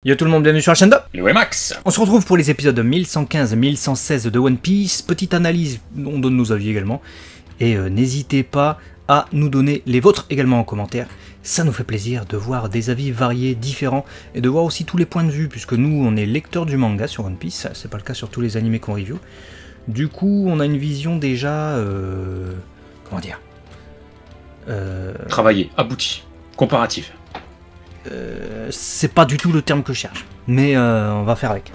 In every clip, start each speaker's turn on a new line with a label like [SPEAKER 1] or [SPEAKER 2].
[SPEAKER 1] Yo tout le monde, bienvenue sur la chaîne de
[SPEAKER 2] le Wemax.
[SPEAKER 1] On se retrouve pour les épisodes 1115 1116 de One Piece. Petite analyse, on donne nos avis également. Et n'hésitez pas à nous donner les vôtres également en commentaire. Ça nous fait plaisir de voir des avis variés, différents, et de voir aussi tous les points de vue, puisque nous on est lecteurs du manga sur One Piece, c'est pas le cas sur tous les animés qu'on review. Du coup on a une vision déjà... comment dire
[SPEAKER 2] Travaillé, abouti, comparatif.
[SPEAKER 1] C'est pas du tout le terme que je cherche, mais on va faire avec.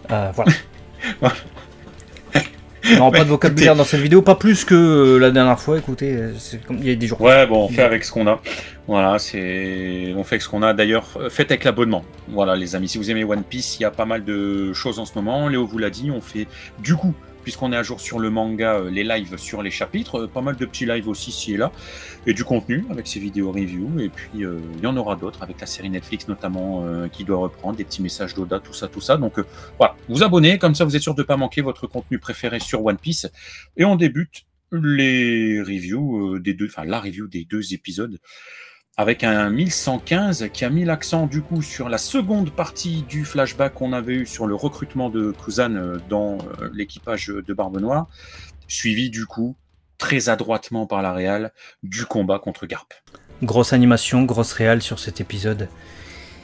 [SPEAKER 1] Voilà. On n'aura pas de vocabulaire dans cette vidéo, pas plus que la dernière fois. Écoutez, il y a des jours.
[SPEAKER 2] Ouais, bon, on fait avec ce qu'on a. Voilà, on fait avec ce qu'on a. D'ailleurs, faites avec l'abonnement. Voilà, les amis, si vous aimez One Piece, il y a pas mal de choses en ce moment. Léo vous l'a dit, on fait du coup, puisqu'on est à jour sur le manga, les lives sur les chapitres, pas mal de petits lives aussi ici et là, et du contenu avec ces vidéos review, et puis il y en aura d'autres avec la série Netflix notamment qui doit reprendre, des petits messages d'Oda, tout ça. Donc voilà, vous abonnez, comme ça vous êtes sûr de ne pas manquer votre contenu préféré sur One Piece, et on débute les reviews la review des deux épisodes, avec un 1115 qui a mis l'accent du coup sur la seconde partie du flashback qu'on avait eu sur le recrutement de Kuzan dans l'équipage de Barbe Noire, suivi du coup très adroitement par la réal du combat contre Garp.
[SPEAKER 1] Grosse animation, grosse réal sur cet épisode.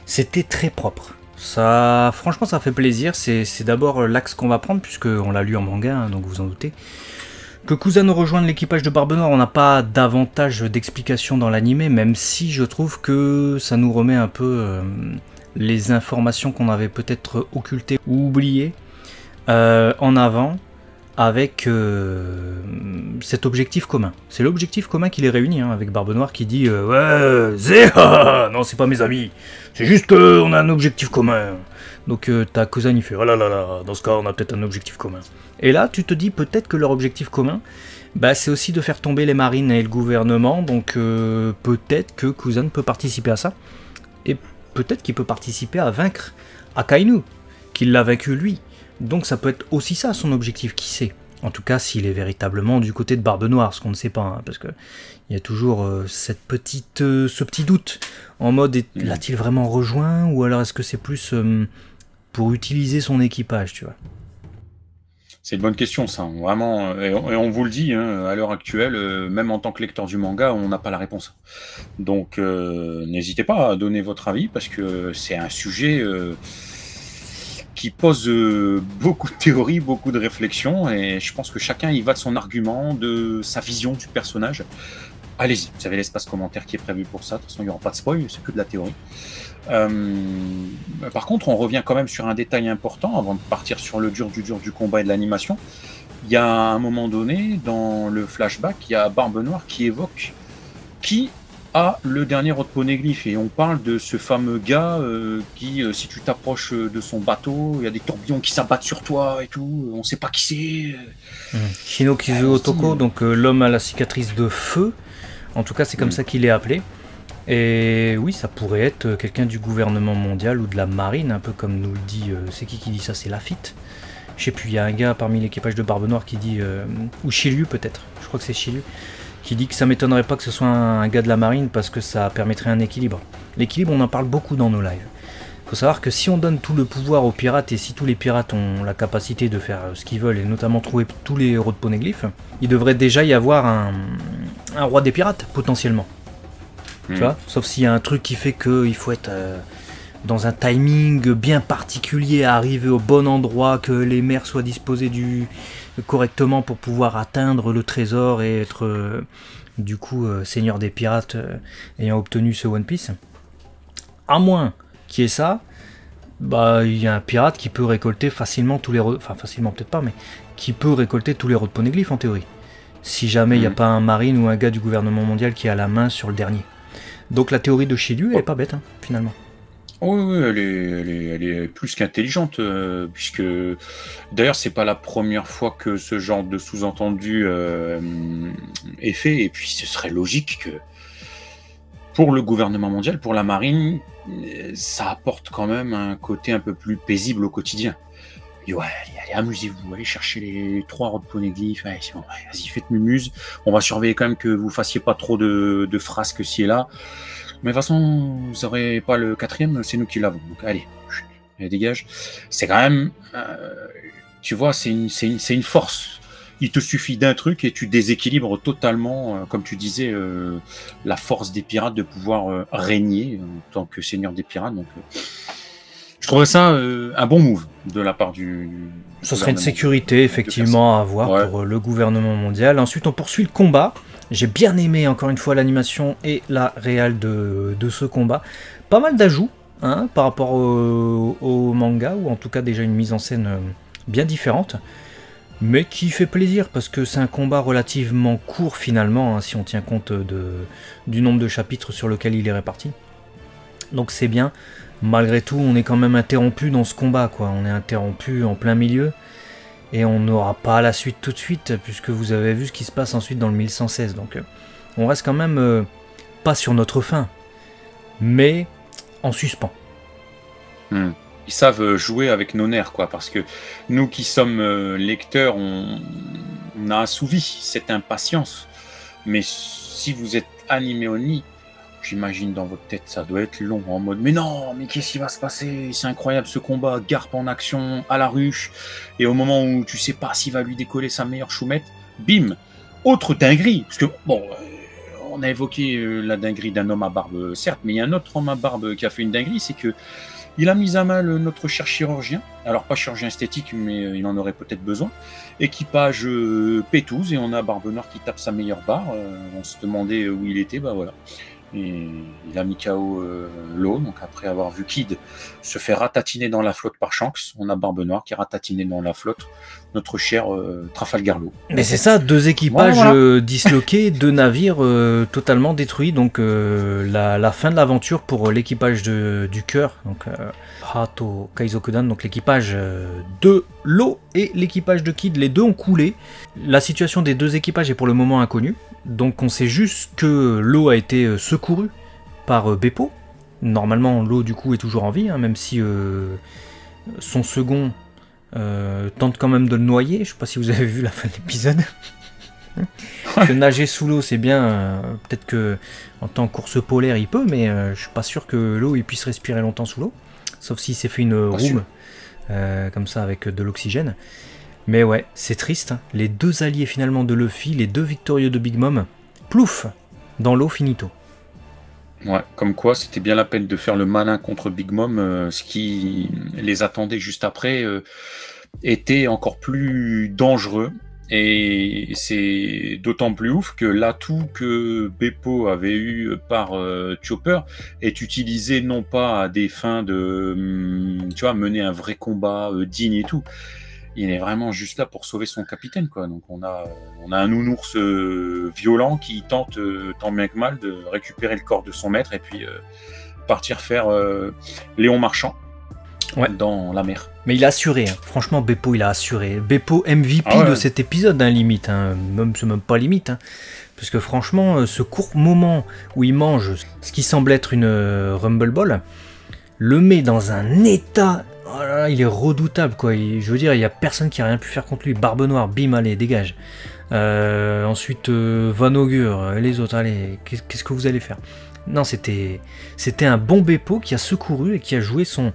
[SPEAKER 1] C'était très propre. Ça, franchement, ça fait plaisir. C'est d'abord l'axe qu'on va prendre puisqu'on l'a lu en manga, hein, donc vous en doutez. Que Kuzan rejoigne l'équipage de Barbe Noire, on n'a pas davantage d'explications dans l'animé, même si je trouve que ça nous remet un peu les informations qu'on avait peut-être occultées ou oubliées en avant, avec cet objectif commun. C'est l'objectif commun qui les réunit, hein, avec Barbe Noire qui dit ouais, Zéha, non, c'est pas mes amis, c'est juste qu'on a un objectif commun. Donc t'as Kuzan, il fait oh là là là, dans ce cas on a peut-être un objectif commun. Et là tu te dis peut-être que leur objectif commun, bah, c'est aussi de faire tomber les marines et le gouvernement, donc peut-être que Kuzan peut participer à ça. Et peut-être qu'il peut participer à vaincre Akainu, qu'il l'a vaincu lui. Donc ça peut être aussi ça son objectif, qui sait. En tout cas s'il est véritablement du côté de Barbe Noire, ce qu'on ne sait pas, hein, parce que il y a toujours ce petit doute en mode l'a-t-il vraiment rejoint, ou alors est-ce que c'est plus pour utiliser son équipage, tu vois.
[SPEAKER 2] C'est une bonne question, ça. Vraiment, et on vous le dit, hein, à l'heure actuelle, même en tant que lecteur du manga, on n'a pas la réponse. Donc, n'hésitez pas à donner votre avis, parce que c'est un sujet qui pose beaucoup de théories, beaucoup de réflexions, et je pense que chacun y va de son argument, de sa vision du personnage. Allez-y, vous avez l'espace commentaire qui est prévu pour ça. De toute façon, il n'y aura pas de spoil, c'est que de la théorie. Par contre, on revient quand même sur un détail important avant de partir sur le dur du combat et de l'animation. Il y a un moment donné, dans le flashback, il y a Barbe Noire qui évoque qui a le dernier rod poneglyph, et on parle de ce fameux gars qui, si tu t'approches de son bateau, il y a des tourbillons qui s'abattent sur toi et tout, on ne sait pas qui c'est.
[SPEAKER 1] Shinokizu Otoko, donc l'homme à la cicatrice de feu, en tout cas c'est comme ça qu'il est appelé. Et oui, ça pourrait être quelqu'un du gouvernement mondial ou de la marine, un peu comme nous le dit, c'est qui dit ça, c'est Lafitte. Je sais plus, il y a un gars parmi l'équipage de Barbe Noire qui dit, ou Shiryu peut-être, je crois que c'est Shiryu, qui dit que ça m'étonnerait pas que ce soit un gars de la marine parce que ça permettrait un équilibre. L'équilibre, on en parle beaucoup dans nos lives. Faut savoir que si on donne tout le pouvoir aux pirates, et si tous les pirates ont la capacité de faire ce qu'ils veulent, et notamment trouver tous les héros de poneglyph, il devrait déjà y avoir un roi des pirates, potentiellement. Tu vois, sauf s'il y a un truc qui fait qu'il faut être dans un timing bien particulier, arriver au bon endroit, que les mers soient disposées correctement pour pouvoir atteindre le trésor et être du coup seigneur des pirates ayant obtenu ce One Piece. À moins qu'il y ait ça, bah il y a un pirate qui peut récolter facilement tous les enfin facilement peut-être pas, mais qui peut récolter tous les rods de poneglyph en théorie. Si jamais il n'y a pas un marine ou un gars du gouvernement mondial qui a la main sur le dernier. Donc la théorie de Shiryu, elle est pas bête, hein, finalement.
[SPEAKER 2] Oui, elle est plus qu'intelligente, puisque d'ailleurs c'est pas la première fois que ce genre de sous-entendu est fait, et puis ce serait logique que pour le gouvernement mondial, pour la marine, ça apporte quand même un côté un peu plus paisible au quotidien. Et ouais, allez, amusez-vous, allez chercher les 3 rods poneglyph, ouais, bon, vas-y, faites mumuse, on va surveiller quand même que vous fassiez pas trop de frasques ci et là. Mais de toute façon, vous n'aurez pas le 4e, c'est nous qui l'avons. Donc allez, dégage. C'est quand même, tu vois, c'est une force. Il te suffit d'un truc et tu déséquilibres totalement, comme tu disais, la force des pirates de pouvoir régner en tant que seigneur des pirates. Donc, je trouverais ça un bon move de la part du
[SPEAKER 1] Ce serait une sécurité, effectivement, à avoir pour le gouvernement mondial. Ensuite, on poursuit le combat. J'ai bien aimé, encore une fois, l'animation et la réal de ce combat. Pas mal d'ajouts hein, par rapport au manga, ou en tout cas déjà une mise en scène bien différente. Mais qui fait plaisir, parce que c'est un combat relativement court, finalement, hein, si on tient compte du nombre de chapitres sur lequel il est réparti. Donc c'est bien. Malgré tout, on est quand même interrompu dans ce combat, quoi. On est interrompu en plein milieu. Et on n'aura pas la suite tout de suite, puisque vous avez vu ce qui se passe ensuite dans le 1116. Donc on reste quand même pas sur notre fin, mais en suspens.
[SPEAKER 2] Ils savent jouer avec nos nerfs, quoi, parce que nous qui sommes lecteurs, on a assouvi cette impatience. Mais si vous êtes animé au nid, j'imagine dans votre tête, ça doit être long, en mode « Mais non, mais qu'est-ce qui va se passer? C'est incroyable ce combat, Garp en action, à la ruche. » Et au moment où tu sais pas s'il va lui décoller sa meilleure choumette, bim, autre dinguerie. Parce que, bon, on a évoqué la dinguerie d'un homme à barbe, certes, mais il y a un autre homme à barbe qui a fait une dinguerie, c'est que il a mis à mal notre cher chirurgien. Alors, pas chirurgien esthétique, mais il en aurait peut-être besoin. Équipage pétouse, et on a Barbe Noire qui tape sa meilleure barre. On se demandait où il était, bah voilà. Et il a mis KO l'eau, donc après avoir vu Kid se faire ratatiner dans la flotte par Shanks, on a Barbe Noire qui a ratatiné dans la flotte notre cher Trafalgar Law.
[SPEAKER 1] Mais c'est ça, 2 équipages disloqués, 2 navires totalement détruits, donc la fin de l'aventure pour l'équipage du cœur, donc Hato Kaizokudan, donc l'équipage de Law et l'équipage de Kid, les deux ont coulé. La situation des 2 équipages est pour le moment inconnue. Donc on sait juste que Law a été secouru par Beppo. Normalement Law du coup est toujours en vie, hein, même si son second tente quand même de le noyer. Je sais pas si vous avez vu la fin de l'épisode. Que nager sous l'eau c'est bien, peut-être que en tant que course polaire il peut, mais je suis pas sûr que Law il puisse respirer longtemps sous l'eau. Sauf s'il s'est fait une room comme ça avec de l'oxygène. Mais ouais, c'est triste, hein. Les 2 alliés finalement de Luffy, les 2 victorieux de Big Mom, plouf, dans l'eau finito.
[SPEAKER 2] Ouais, comme quoi c'était bien la peine de faire le malin contre Big Mom, ce qui les attendait juste après était encore plus dangereux. Et c'est d'autant plus ouf que l'atout que Beppo avait eu par Chopper est utilisé non pas à des fins de mener un vrai combat digne et tout. Il est vraiment juste là pour sauver son capitaine, quoi. Donc on a un nounours violent qui tente tant bien que mal de récupérer le corps de son maître et puis partir faire Léon Marchand dans la mer.
[SPEAKER 1] Mais il a assuré, hein. Franchement Beppo il a assuré. Beppo MVP de cet épisode, hein, limite, hein. C'est même pas limite, hein. Parce que franchement ce court moment où il mange ce qui semble être une Rumble Ball le met dans un état... Oh là là, il est redoutable, quoi. Je veux dire, il n'y a personne qui a rien pu faire contre lui. Barbe Noire, bim, allez, dégage. Ensuite, Van Augur, les autres, allez, qu'est-ce que vous allez faire? Non, c'était un bon Beppo qui a secouru et qui a joué son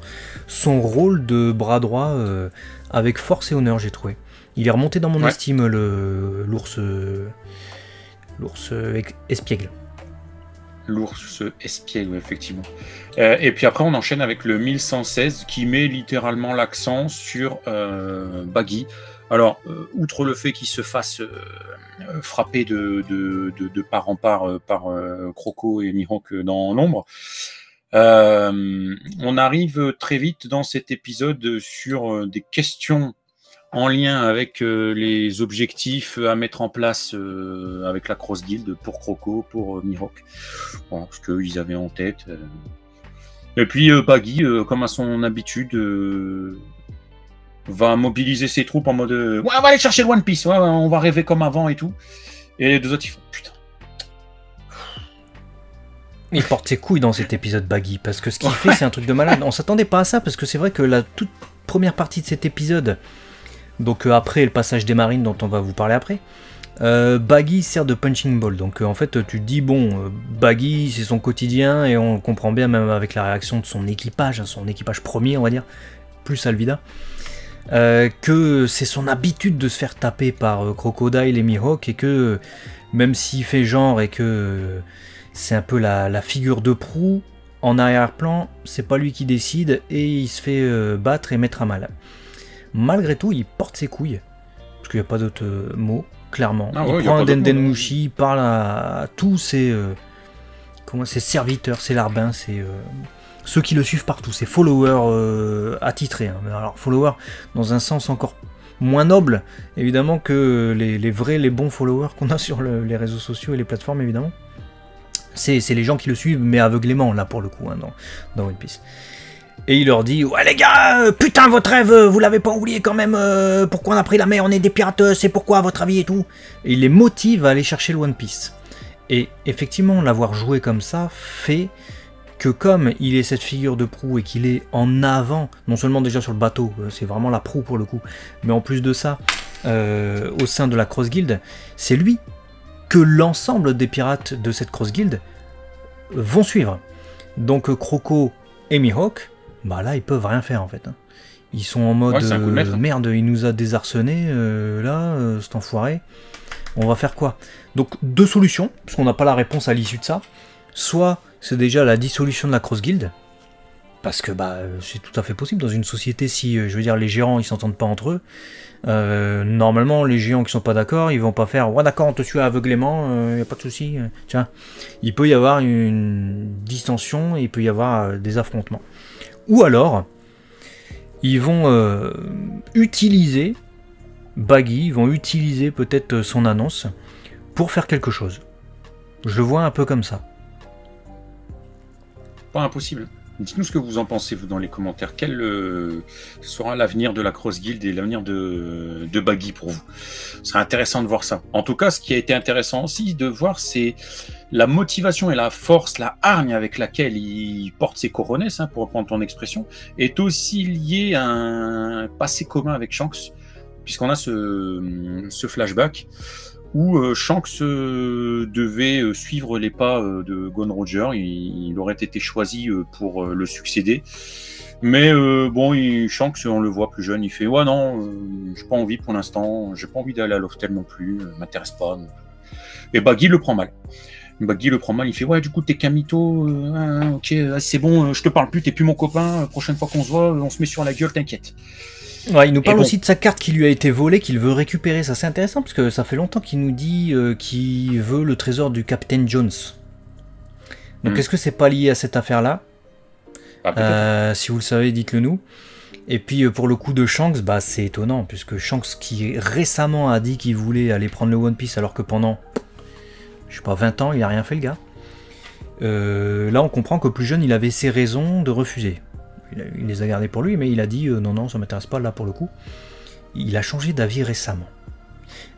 [SPEAKER 1] rôle de bras droit avec force et honneur, j'ai trouvé. Il est remonté dans mon estime, l'ours espiègle.
[SPEAKER 2] L'ours espiègle, effectivement. Et puis après, on enchaîne avec le 1116 qui met littéralement l'accent sur Baggy. Alors, outre le fait qu'il se fasse frapper de part en part par Croco et Mihawk dans l'ombre, on arrive très vite dans cet épisode sur des questions en lien avec les objectifs à mettre en place avec la Cross Guild pour Croco, pour Mihawk, voilà, ce qu'ils avaient en tête. Et puis Baggy, comme à son habitude, va mobiliser ses troupes en mode ouais, on va aller chercher le One Piece, ouais, on va rêver comme avant et tout. Et les 2 autres ils font putain.
[SPEAKER 1] Il porte ses couilles dans cet épisode Baggy, parce que ce qu'il fait c'est un truc de malade. On s'attendait pas à ça, parce que c'est vrai que la toute première partie de cet épisode, donc après le passage des marines dont on va vous parler après, Baggy sert de punching ball, donc en fait tu te dis bon, Baggy c'est son quotidien et on comprend bien même avec la réaction de son équipage premier on va dire, plus Alvida, que c'est son habitude de se faire taper par Crocodile et Mihawk et que même s'il fait genre et que c'est un peu la figure de proue, en arrière-plan c'est pas lui qui décide et il se fait battre et mettre à mal. Malgré tout il porte ses couilles, parce qu'il n'y a pas d'autre mot. Clairement, il prend un Dendenmushi, il parle à tous ses serviteurs, ses larbins, ceux qui le suivent partout, ses followers attitrés. Hein. Alors followers dans un sens encore moins noble, évidemment, que les vrais, les bons followers qu'on a sur les réseaux sociaux et les plateformes, évidemment. C'est les gens qui le suivent, mais aveuglément, là, pour le coup, hein, dans One Piece. Et il leur dit, ouais les gars, putain votre rêve, vous l'avez pas oublié quand même, pourquoi on a pris la mer, on est des pirates, c'est pourquoi à votre avis et tout. Et il les motive à aller chercher le One Piece. Et effectivement, l'avoir joué comme ça fait que comme il est cette figure de proue et qu'il est en avant, non seulement déjà sur le bateau, c'est vraiment la proue pour le coup, mais en plus de ça, au sein de la Cross Guild, c'est lui que l'ensemble des pirates de cette Cross Guild vont suivre. Donc Croco et Mihawk, bah là ils peuvent rien faire en fait. Ils sont en mode merde, il nous a désarçonné cet enfoiré. On va faire quoi? Donc deux solutions, parce qu'on n'a pas la réponse à l'issue de ça. Soit c'est déjà la dissolution de la Cross Guild, parce que bah c'est tout à fait possible dans une société si je veux dire les gérants ils s'entendent pas entre eux. Normalement les géants qui sont pas d'accord ils vont pas faire ouais d'accord on te suit aveuglément, y a pas de souci. Tiens, il peut y avoir une distension et il peut y avoir des affrontements. Ou alors, ils vont utiliser Baggy, ils vont utiliser peut-être son annonce pour faire quelque chose. Je le vois un peu comme ça.
[SPEAKER 2] Pas impossible. Dites-nous ce que vous en pensez, vous, dans les commentaires. Quel sera l'avenir de la Cross Guild et l'avenir de Baggy pour vous? Ce serait intéressant de voir ça. En tout cas, ce qui a été intéressant aussi de voir, c'est la motivation et la force, la hargne avec laquelle il porte ses coronets, hein, pour reprendre ton expression, est aussi liée à un passé commun avec Shanks, puisqu'on a ce flashback où Shanks devait suivre les pas de Gone Roger. Il aurait été choisi pour le succéder. Mais bon, Shanks, on le voit plus jeune, il fait « Ouais, non, j'ai pas envie pour l'instant, j'ai pas envie d'aller à Loftel non plus, m'intéresse pas. » Et Baggy le prend mal. Il fait « Ouais, du coup, t'es qu'un mytho, ok, c'est bon, je te parle plus, t'es plus mon copain, prochaine fois qu'on se voit, on se met sur la gueule, t'inquiète. »
[SPEAKER 1] Ouais, il nous parle aussi de sa carte qui lui a été volée, qu'il veut récupérer. Ça, c'est intéressant parce que ça fait longtemps qu'il nous dit qu'il veut le trésor du Capitaine Jones. Donc, est-ce que c'est pas lié à cette affaire-là? Si vous le savez, dites-le nous. Et puis, pour le coup de Shanks, bah, c'est étonnant puisque Shanks, qui récemment a dit qu'il voulait aller prendre le One Piece alors que pendant, je sais pas, 20 ans, il a rien fait, le gars. Là, on comprend que plus jeune, il avait ses raisons de refuser. Il les a gardés pour lui, mais il a dit non, non, ça m'intéresse pas là pour le coup. Il a changé d'avis récemment.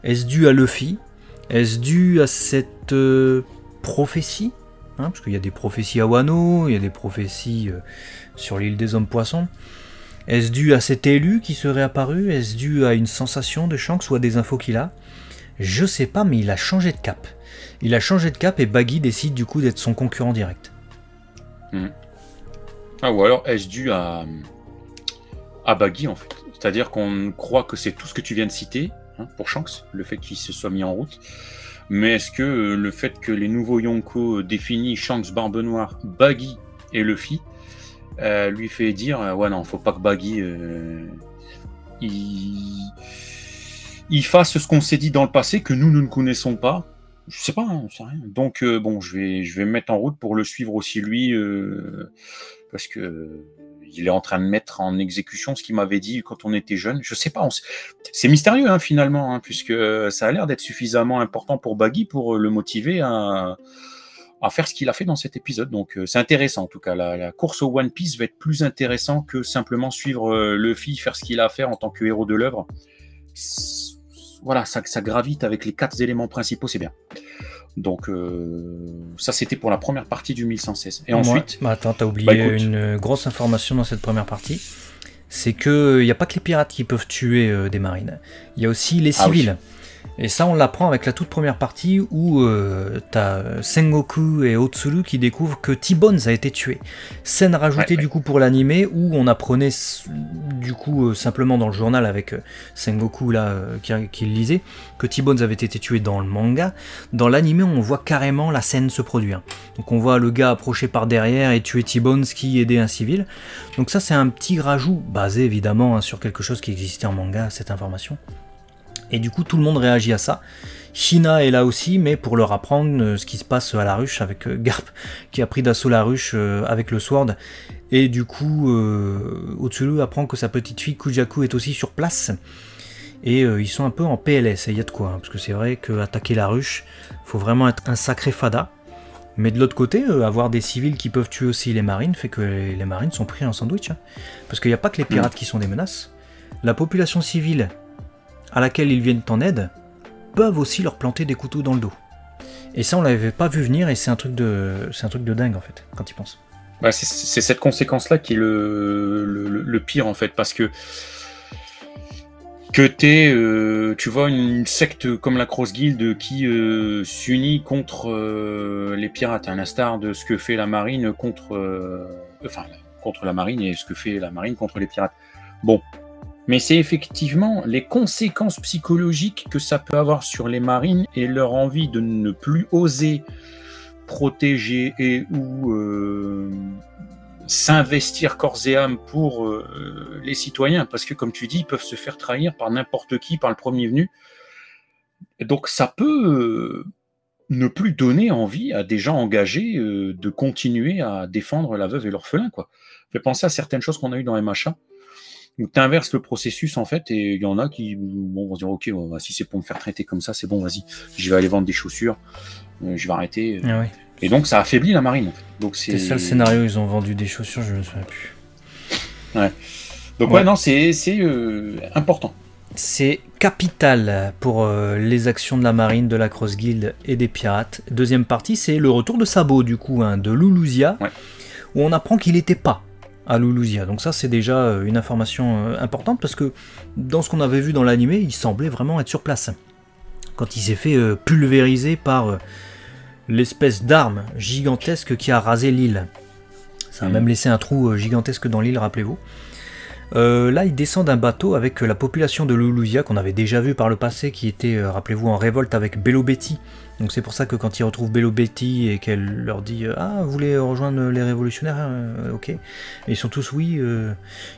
[SPEAKER 1] Est-ce dû à Luffy? Est-ce dû à cette prophétie, hein, parce qu'il y a des prophéties à Wano, il y a des prophéties sur l'île des hommes poissons. Est-ce dû à cet élu qui serait apparu? Est-ce dû à une sensation de Shanks ou à des infos qu'il a? Je sais pas, mais il a changé de cap. Il a changé de cap et Baggy décide du coup d'être son concurrent direct.
[SPEAKER 2] Ah, ou alors est-ce dû à Baggy en fait? C'est-à-dire qu'on croit que c'est tout ce que tu viens de citer, hein, pour Shanks, le fait qu'il se soit mis en route. Mais est-ce que le fait que les nouveaux Yonko définissent Shanks, Barbe Noire, Baggy et Luffy lui fait dire ouais non, faut pas que Baggy il fasse ce qu'on s'est dit dans le passé que nous ne connaissons pas. Je sais pas, hein, je sais rien. Donc bon, je vais me mettre en route pour le suivre aussi lui, parce que il est en train de mettre en exécution ce qu'il m'avait dit quand on était jeune. Je sais pas, c'est mystérieux hein, finalement, hein, puisque ça a l'air d'être suffisamment important pour Baggy pour le motiver à faire ce qu'il a fait dans cet épisode. Donc c'est intéressant en tout cas. La course au One Piece va être plus intéressant que simplement suivre Luffy faire ce qu'il a à faire en tant que héros de l'œuvre. Voilà, ça gravite avec les 4 éléments principaux, c'est bien. Donc ça c'était pour la première partie du 1116. Et ensuite...
[SPEAKER 1] Bah, attends, t'as oublié une grosse information dans cette première partie. C'est qu'il n'y a pas que les pirates qui peuvent tuer des marines. Il y a aussi les civils. Et ça, on l'apprend avec la toute première partie où t'as Sengoku et Otsuru qui découvrent que T-Bones a été tué. Scène rajoutée du coup pour l'animé où on apprenait du coup simplement dans le journal avec Sengoku là qui le lisait que T-Bones avait été tué dans le manga. Dans l'animé, on voit carrément la scène se produire. Donc on voit le gars approcher par derrière et tuer T-Bones qui aidait un civil. Donc ça, c'est un petit rajout basé évidemment hein, sur quelque chose qui existait en manga, cette information. Et du coup, tout le monde réagit à ça. Hina est là aussi, mais pour leur apprendre ce qui se passe à la ruche avec Garp, qui a pris d'assaut la ruche avec le sword. Et du coup, Otsuru apprend que sa petite fille Kujaku est aussi sur place. Et ils sont un peu en PLS, et il y a de quoi. Hein, parce que c'est vrai qu'attaquer la ruche, faut vraiment être un sacré fada. Mais de l'autre côté, avoir des civils qui peuvent tuer aussi les marines fait que les marines sont pris en sandwich. Hein. Parce qu'il n'y a pas que les pirates qui sont des menaces. La population civile à laquelle ils viennent en aide, peuvent aussi leur planter des couteaux dans le dos. Et ça, on l'avait pas vu venir, et c'est un truc de dingue, en fait, quand ils pensent.
[SPEAKER 2] Bah, c'est cette conséquence-là qui est le pire, en fait, parce que tu vois, une secte comme la Cross Guild qui s'unit contre les pirates, à l'instar de ce que fait la marine contre la marine, et ce que fait la marine contre les pirates. Bon. Mais c'est effectivement les conséquences psychologiques que ça peut avoir sur les marines et leur envie de ne plus oser protéger et ou s'investir corps et âme pour les citoyens. Parce que, comme tu dis, ils peuvent se faire trahir par n'importe qui, par le premier venu. Et donc ça peut ne plus donner envie à des gens engagés de continuer à défendre la veuve et l'orphelin, quoi. Ça fait penser à certaines choses qu'on a eues dans MHA. Donc tu inverses le processus en fait, et il y en a qui vont se dire ok, si c'est pour me faire traiter comme ça, c'est bon, vas-y, je vais aller vendre des chaussures, je vais arrêter.
[SPEAKER 1] Ah oui.
[SPEAKER 2] Et donc ça affaiblit la marine en fait. Donc c'est
[SPEAKER 1] ça le scénario, ils ont vendu des chaussures, je ne me souviens plus.
[SPEAKER 2] Ouais. Donc ouais, non, c'est important.
[SPEAKER 1] C'est capital pour les actions de la marine, de la Cross Guild et des pirates. Deuxième partie, c'est le retour de Sabo du coup, hein, de Lulusia, où on apprend qu'il n'était pas à Lulusia. Donc ça, c'est déjà une information importante parce que dans ce qu'on avait vu dans l'animé, il semblait vraiment être sur place. Quand il s'est fait pulvériser par l'espèce d'arme gigantesque qui a rasé l'île. Ça a même laissé un trou gigantesque dans l'île, rappelez-vous. Là, il descend d'un bateau avec la population de Lulusia qu'on avait déjà vu par le passé, qui était, rappelez-vous, en révolte avec Bello Betty. Donc c'est pour ça que quand ils retrouvent Bello Betty et qu'elle leur dit « Ah, vous voulez rejoindre les révolutionnaires ok. » Et ils sont tous « Oui. »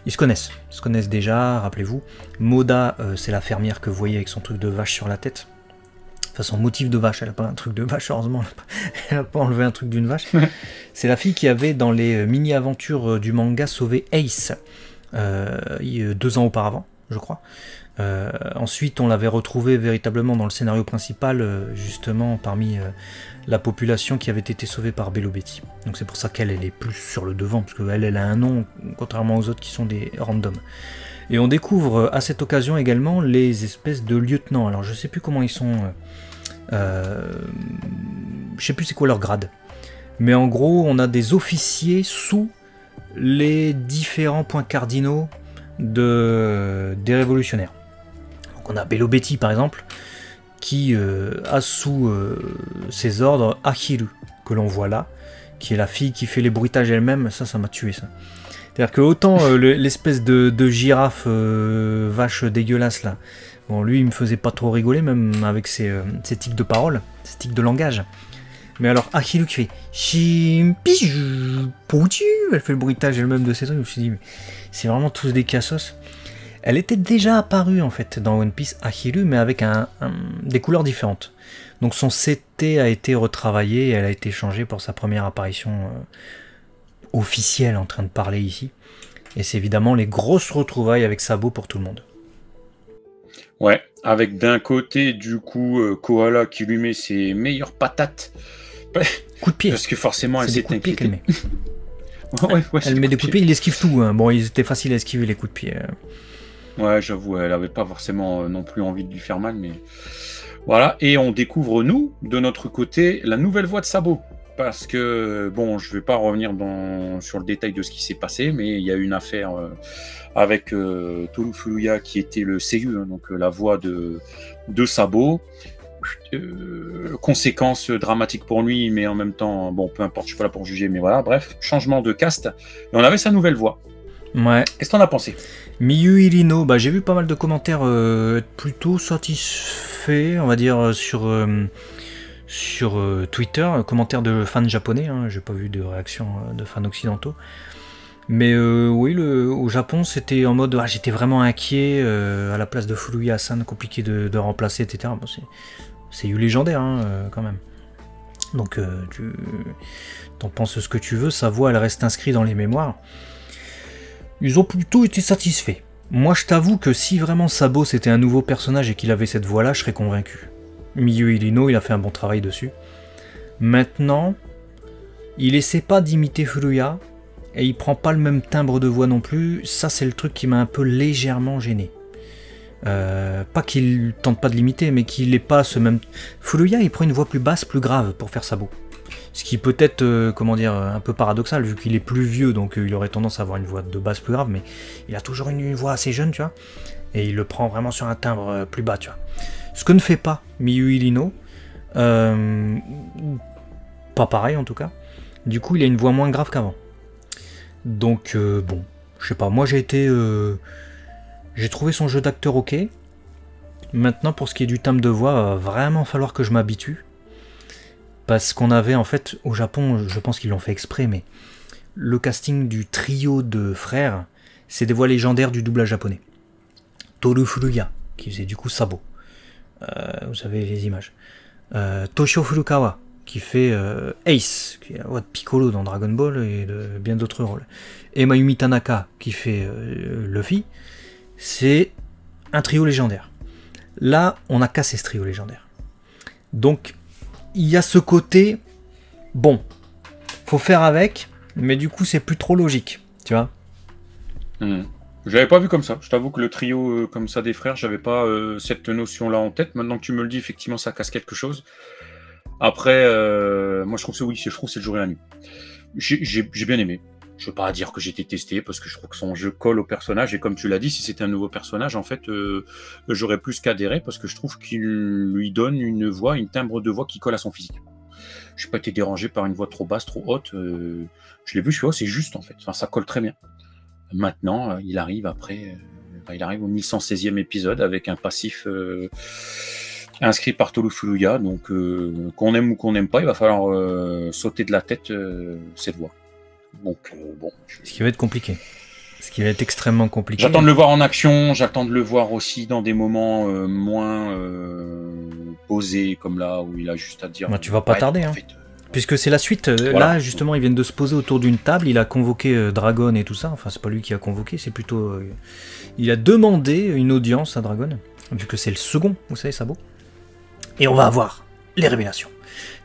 [SPEAKER 1] Ils se connaissent déjà, rappelez-vous. Moda, c'est la fermière que vous voyez avec son truc de vache sur la tête. Enfin, son motif de vache, elle n'a pas un truc de vache, heureusement, elle n'a pas enlevé un truc d'une vache. C'est la fille qui avait, dans les mini-aventures du manga, sauvé Ace, 2 ans auparavant, je crois. Ensuite, on l'avait retrouvée véritablement dans le scénario principal, justement parmi la population qui avait été sauvée par Bello Betty. Donc c'est pour ça qu'elle est plus sur le devant, parce qu'elle a un nom, contrairement aux autres qui sont des randoms. Et on découvre à cette occasion également les espèces de lieutenants. Alors je sais plus comment ils sont... je sais plus c'est quoi leur grade. Mais en gros, on a des officiers sous les différents points cardinaux des révolutionnaires. Donc on a Bello Betty par exemple, qui a sous ses ordres Ahiru, que l'on voit là, qui est la fille qui fait les bruitages elle-même. Ça m'a tué ça. C'est-à-dire que autant l'espèce de girafe vache dégueulasse là, bon lui il me faisait pas trop rigoler, même avec ses tics de parole, ses tics de langage. Mais alors Ahiru qui fait Chimpi, elle fait le bruitage elle-même de ses trucs, je me suis dit mais c'est vraiment tous des cassos. Elle était déjà apparue en fait dans One Piece Ahiru, mais avec des couleurs différentes. Donc son CT a été retravaillé et elle a été changée pour sa première apparition officielle en train de parler ici. Et c'est évidemment les grosses retrouvailles avec Sabo pour tout le monde.
[SPEAKER 2] Ouais, avec d'un côté du coup Koala qui lui met ses meilleures patates.
[SPEAKER 1] Coup de pied.
[SPEAKER 2] Parce que forcément elle s'est inquiétée.
[SPEAKER 1] Elle met des coups de pied, il esquive tout. Hein. Bon, ils étaient faciles à esquiver les coups de pied.
[SPEAKER 2] Ouais, j'avoue, elle avait pas forcément non plus envie de lui faire mal, mais voilà. Et on découvre nous, de notre côté, la nouvelle voix de Sabo. parce que, bon, je vais pas revenir sur le détail de ce qui s'est passé, mais il y a eu une affaire avec Toru Furuya qui était le Seiyu, hein, donc la voix de Sabo. Conséquences dramatiques pour lui, mais en même temps, bon, peu importe, je suis pas là pour juger, mais voilà, bref, changement de cast, et on avait sa nouvelle voix.
[SPEAKER 1] Ouais.
[SPEAKER 2] Qu'est-ce que t'en as pensé?
[SPEAKER 1] Miyu Hirino, bah, j'ai vu pas mal de commentaires être plutôt satisfaits, on va dire, sur Twitter, commentaires de fans japonais, hein, j'ai pas vu de réaction de fans occidentaux. Mais oui, au Japon, c'était en mode j'étais vraiment inquiet à la place de Furuya-san, compliqué de remplacer, etc. Bon, c'est eu légendaire hein, quand même. Donc tu t'en penses ce que tu veux, sa voix elle reste inscrite dans les mémoires. Ils ont plutôt été satisfaits. Moi je t'avoue que si vraiment Sabo c'était un nouveau personnage et qu'il avait cette voix-là, je serais convaincu. Miyu Hirino, il a fait un bon travail dessus. Maintenant, il essaie pas d'imiter Furuya. Et il prend pas le même timbre de voix non plus, ça c'est le truc qui m'a un peu légèrement gêné. Pas qu'il tente pas de l'imiter, mais qu'il n'ait pas ce même... Furuya il prend une voix plus basse, plus grave pour faire Sabo. Ce qui peut être, comment dire, un peu paradoxal, vu qu'il est plus vieux, donc il aurait tendance à avoir une voix de basse plus grave, mais il a toujours une voix assez jeune, tu vois. Et il le prend vraiment sur un timbre plus bas, tu vois. Ce que ne fait pas Miyu Hirino, pas pareil en tout cas. Du coup il a une voix moins grave qu'avant. Donc bon, je sais pas, moi j'ai trouvé son jeu d'acteur ok. Maintenant pour ce qui est du timbre de voix, va vraiment falloir que je m'habitue. Parce qu'on avait en fait, au Japon, je pense qu'ils l'ont fait exprès, mais le casting du trio de frères, c'est des voix légendaires du doublage japonais. Toru Furuya, qui faisait du coup Sabo. Vous avez les images. Toshio Furukawa, qui fait Ace, qui est la voix de Piccolo dans Dragon Ball et de bien d'autres rôles. Et Mayumi Tanaka, qui fait Luffy, c'est un trio légendaire. Là, on a cassé ce trio légendaire. Donc, il y a ce côté, bon, faut faire avec, mais du coup, c'est plus trop logique, tu vois.
[SPEAKER 2] Je l'avais pas vu comme ça. Je t'avoue que le trio comme ça des frères, j'avais pas cette notion-là en tête. Maintenant que tu me le dis, effectivement, ça casse quelque chose. Après, moi je trouve que je trouve que c'est le jour et la nuit. J'ai bien aimé. Je veux pas dire que j'ai été testé parce que je trouve que son jeu colle au personnage et comme tu l'as dit, si c'était un nouveau personnage, en fait, j'aurais plus qu'adhéré parce que je trouve qu'il lui donne une voix, une timbre de voix qui colle à son physique. Je n'ai pas été dérangé par une voix trop basse, trop haute. Je l'ai vu, je suis c'est juste en fait. Enfin, ça colle très bien. Maintenant, il arrive après, il arrive au 1116e épisode avec un passif. Inscrit par Toru Furuya, donc qu'on aime ou qu'on n'aime pas, il va falloir sauter de la tête cette voix. Donc bon.
[SPEAKER 1] Ce qui va être compliqué. Ce qui va être extrêmement compliqué.
[SPEAKER 2] J'attends de le voir en action, j'attends de le voir aussi dans des moments moins posés, comme là où il a juste à dire.
[SPEAKER 1] Bah, tu vas pas tarder, hein. Puisque c'est la suite. Voilà. Là, justement, ils viennent de se poser autour d'une table. Il a convoqué Dragon et tout ça. Enfin, c'est pas lui qui a convoqué, c'est plutôt. Il a demandé une audience à Dragon, vu que c'est le second, vous savez, Sabo. Et on va avoir les révélations.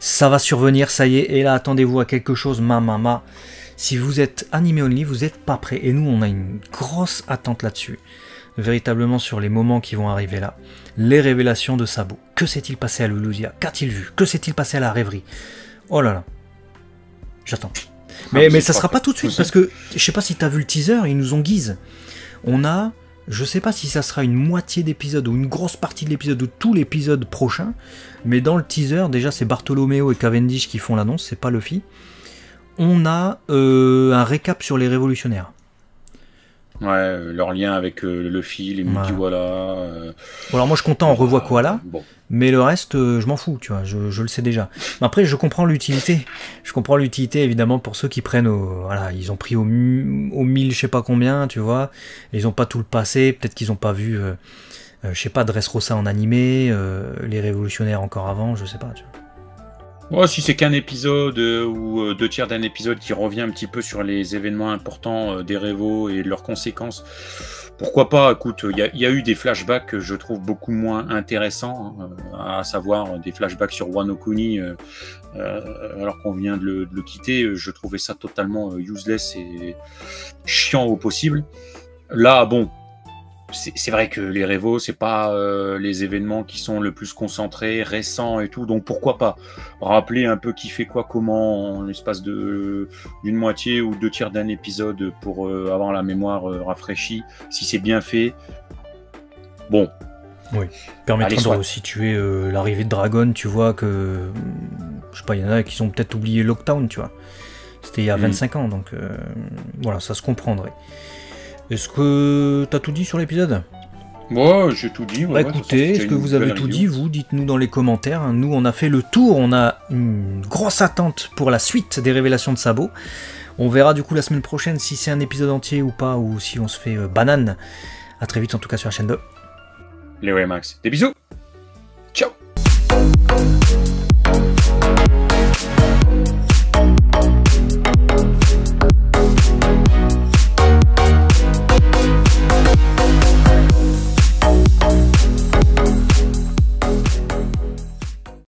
[SPEAKER 1] Ça va survenir, ça y est. Et là, attendez-vous à quelque chose, ma. Si vous êtes animé only, vous n'êtes pas prêts. Et nous, on a une grosse attente là-dessus. Véritablement sur les moments qui vont arriver là. Les révélations de Sabo. Que s'est-il passé à Lulusia? Qu'a-t-il vu? Que s'est-il passé à la rêverie? Oh là là. J'attends. Mais ça sera pas tout de suite, parce que je sais pas si t'as vu le teaser, ils nous ont guise. On a... Je sais pas si ça sera une moitié d'épisode ou une grosse partie de l'épisode ou tout l'épisode prochain, mais dans le teaser, déjà c'est Bartholoméo et Cavendish qui font l'annonce, c'est pas Luffy. On a un récap sur les révolutionnaires.
[SPEAKER 2] Ouais, leur lien avec Luffy, les Mugiwara.
[SPEAKER 1] Bon, alors moi je suis content, on revoit Koala, mais le reste, je m'en fous, tu vois, je le sais déjà. Mais après, je comprends l'utilité. Je comprends l'utilité, évidemment, pour ceux qui prennent voilà, ils ont pris au 1000, je sais pas combien, tu vois. Et ils ont pas tout le passé, peut-être qu'ils ont pas vu, je sais pas, Dressrosa en animé, les révolutionnaires encore avant, je sais pas, tu vois.
[SPEAKER 2] Ouais, si c'est qu'un épisode ou 2/3 d'un épisode qui revient un petit peu sur les événements importants des Révos et leurs conséquences, pourquoi pas? Écoute, il y a eu des flashbacks que je trouve beaucoup moins intéressants, à savoir des flashbacks sur Wano Kuni, alors qu'on vient de le quitter. Je trouvais ça totalement useless et chiant au possible. Là, bon, c'est vrai que les Révos, c'est pas les événements qui sont le plus concentrés, récents et tout, donc pourquoi pas rappeler un peu qui fait quoi, comment, en l'espace d'une moitié ou 2 tiers d'un épisode pour avoir la mémoire rafraîchie, si c'est bien fait. Bon.
[SPEAKER 1] Oui, permettra de resituer l'arrivée de Dragon, tu vois que, je sais pas, il y en a qui ont peut-être oublié Lockdown, tu vois. C'était il y a 25 ans, donc voilà, ça se comprendrait. Est-ce que t'as tout dit sur l'épisode ?
[SPEAKER 2] Ouais, j'ai tout dit.
[SPEAKER 1] Bah écoutez, est-ce que vous avez tout dit ? Vous, dites-nous dans les commentaires. Nous, on a fait le tour, on a une grosse attente pour la suite des révélations de Sabo. On verra du coup la semaine prochaine si c'est un épisode entier ou pas, ou si on se fait banane. A très vite en tout cas sur la chaîne 2.
[SPEAKER 2] Léo et Max, des bisous. Ciao.